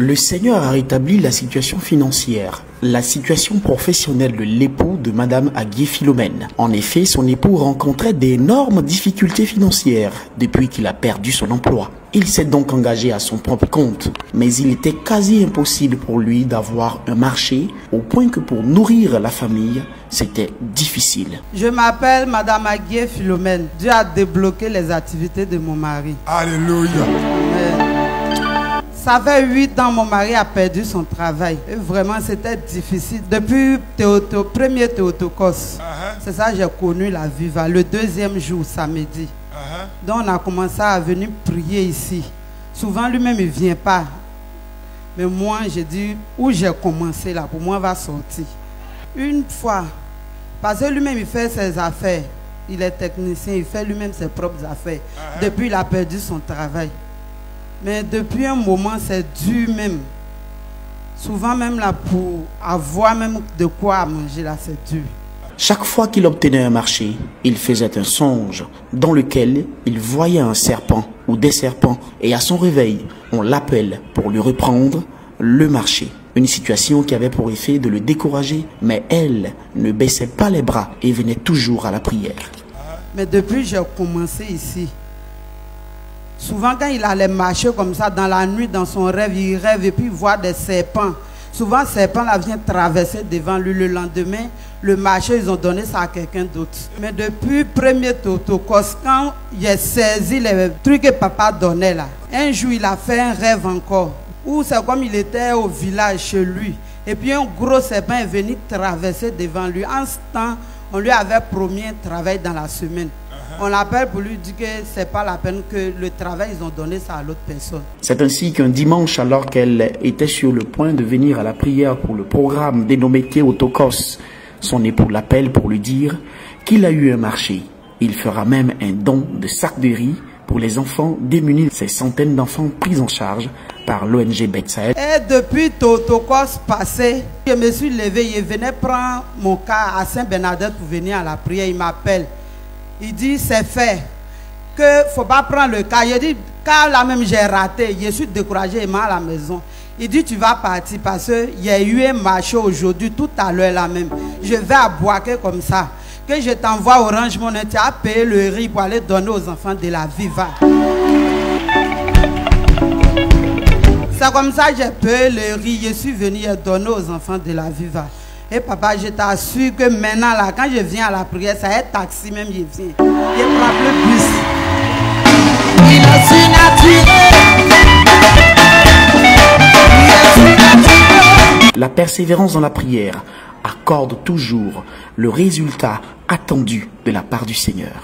Le Seigneur a rétabli la situation financière, la situation professionnelle de l'époux de Madame Aguier Philomène. En effet, son époux rencontrait d'énormes difficultés financières depuis qu'il a perdu son emploi. Il s'est donc engagé à son propre compte, mais il était quasi impossible pour lui d'avoir un marché, au point que pour nourrir la famille, c'était difficile. Je m'appelle Madame Aguier Philomène. Dieu a débloqué les activités de mon mari. Alléluia. Ça fait 8 ans, mon mari a perdu son travail. Et vraiment, c'était difficile. Depuis premier Théotokos, c'est ça que j'ai connu la Viva, le deuxième jour, samedi. Donc on a commencé à venir prier ici. Souvent, lui-même, il ne vient pas. Mais moi, j'ai dit, où j'ai commencé là, pour moi, il va sortir. Une fois, parce que lui-même, il fait ses affaires. Il est technicien, il fait lui-même ses propres affaires. Depuis, il a perdu son travail. Mais depuis un moment, c'est dur même. Souvent même là, pour avoir même de quoi manger, là, c'est dur. Chaque fois qu'il obtenait un marché, il faisait un songe dans lequel il voyait un serpent ou des serpents et à son réveil, on l'appelle pour lui reprendre le marché. Une situation qui avait pour effet de le décourager, mais elle ne baissait pas les bras et venait toujours à la prière. Mais depuis que j'ai commencé ici, souvent quand il allait marcher comme ça dans la nuit, dans son rêve, il rêve et puis il voit des serpents. Souvent, ces serpents là viennent traverser devant lui. Le lendemain, le marché, ils ont donné ça à quelqu'un d'autre. Mais depuis premier Théotokos, quand il a saisi les trucs que papa donnait là, un jour, il a fait un rêve encore, où c'est comme il était au village chez lui. Et puis un gros serpent est venu traverser devant lui. En ce temps, on lui avait promis un travail dans la semaine. On l'appelle pour lui dire que ce n'est pas la peine, que le travail, ils ont donné ça à l'autre personne. C'est ainsi qu'un dimanche, alors qu'elle était sur le point de venir à la prière pour le programme dénommé Théotokos, son époux l'appelle pour lui dire qu'il a eu un marché. Il fera même un don de sacs de riz pour les enfants démunis, ces centaines d'enfants pris en charge par l'ONG Bethsaïda. Et depuis Théotokos passé, je me suis levé, il venait prendre mon cas à Saint-Bernadette pour venir à la prière, il m'appelle. Il dit, c'est fait, que ne faut pas prendre le cas. Je dis, car là même j'ai raté, je suis découragé et mal à la maison. Il dit, tu vas partir parce qu'il y a eu un marché aujourd'hui, tout à l'heure là même. Je vais à Boaké comme ça. Que je t'envoie Orange Money, tu as payé le riz pour aller donner aux enfants de la Viva. C'est comme ça que j'ai payé le riz, je suis venu donner aux enfants de la Viva. Et papa, je t'assure que maintenant, là, quand je viens à la prière, ça est taxi même, je viens. Je prends le bus. Il est surnaturel. La persévérance dans la prière accorde toujours le résultat attendu de la part du Seigneur.